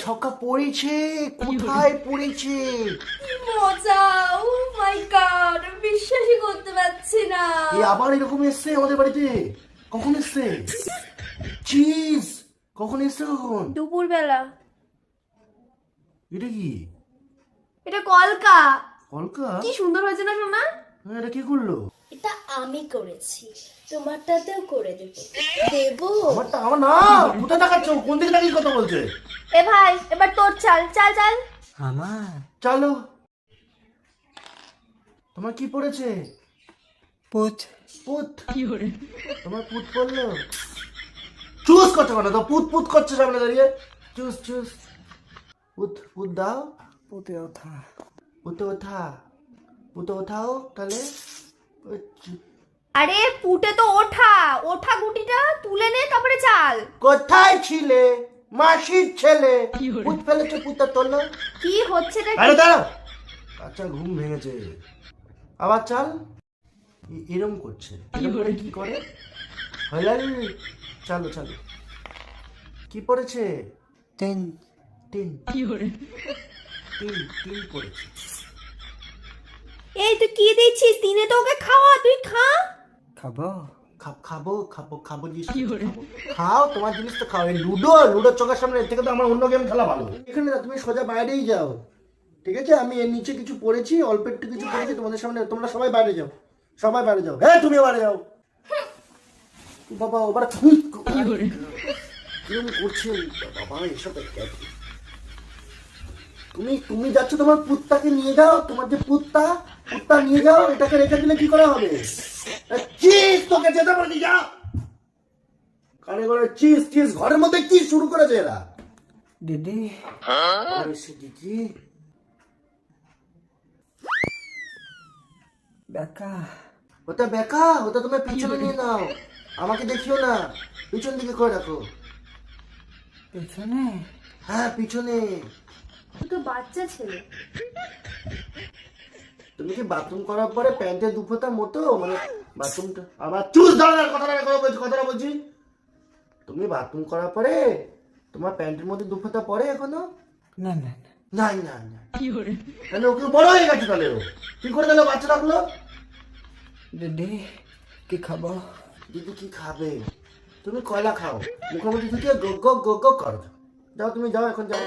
ছক্কা পড়েছে, কোথায় পড়েছে? কি মজা! ও মাই গড, বিশ্বাসই করতে পারছি না। আবার এরকম এসছে আমাদের বাড়িতে? কখন এসছে? চিজ কখন এসছে? কখন? দুপুরবেলা। এটা কি? এটা কলকা। কলকা? কি সুন্দর হয়েছে না সোনা? হ্যাঁ, এটা কি করলো? এটা আমি করেছি, তোমারটাতেও করে দেবো। আমারটা আমার না, কোথায় দেখাচ্ছ? কোন দিকে দাঁড়িয়ে কথা বলছে? এ ভাই, এবার তোর চাল চাল চাল। আমার চলো। তোমার কি পড়েছে? পুত পুত। তোমার পুত পড়লো? চুজ করতে পারো তো, পুত পুত করছে সামনে দাঁড়িয়ে। Choose choose. পুত পুত দাও। পুতে ওঠা পুতে ওঠা। পুতে ওঠাও তাহলে। আরে পুটে তো ওঠা, ওঠা গুটিটা তুলে নে তারপরে চাল। কোথায় ছিলে মাসির ছেলে? পুত ফেলেছে, পুতটা তোলো। কি হচ্ছে রে? আরে দাঁড়াও, আচ্ছা ঘুম ভেঙেছে। আবার চাল। এরম করছে, এরম করে কি করে? হলাল। চালো চালো। কি পড়েছে? তিন তিন। তিন তিন পড়েছে। এই তুই কি দিচ্ছিস? দিনে তো ওকে খাওয়া, তুই খা। খাবো খাবো খাবো খাবো জিনিস খাবো। খাও, তোমার জিনিস তো খাও। এই লুডো লুডো চোখের সামনে, এর থেকে তো আমার অন্য গেম খেলা ভালো। এখানে না, তুমি সোজা বাইরেই যাও, ঠিক আছে? আমি এর নিচে কিছু পড়েছি, অল্প একটু কিছু পড়েছি তোমাদের সামনে। তোমরা সবাই বাইরে যাও, সবাই বাইরে যাও। হ্যাঁ, তুমি বাইরে যাও। বাবা ওবার কিরম করছেন বাবা এসব? তুমি তুমি যাচ্ছ, তোমার পুত্তাকে নিয়ে যাও। তোমার যে পুত্তা নিয়ে যাও। এটাকে রেখে দিলে কি করে হবে? চিজ তোকে যেতে পারি, যা। কানে করে চিজ চিজ। ঘরের মধ্যে কি শুরু করেছে এরা? দিদি আরে সে দিদি। বেকা ওটা বেকা, ওটা তুমি পিছনে নিয়ে নাও। আমাকে দেখিও না, পিছন দিকে করে রাখো। পেছনে হ্যাঁ, পিছনে। তুই তো বাচ্চা ছেলে। তুমি কি বাথরুম করার পরে প্যান্টের দুফোটা মতো, মানে বাথরুমটা আবার চুজ ধরনের কথাটা বলছি। তুমি বাথরুম করার পরে তোমার প্যান্টের মধ্যে দুফোটা পরে এখনো? না না না নাই না না। তাহলে ওকে বড় হয়ে গেছে, তাহলে ও কি করে গেল বাচ্চা রাখলো? দিদি কি খাবো? দিদি কি খাবে? তুমি কয়লা খাও, মুখোমুখি থেকে গো গো গো গো করো। যাও, তুমি যাও, এখন যাও।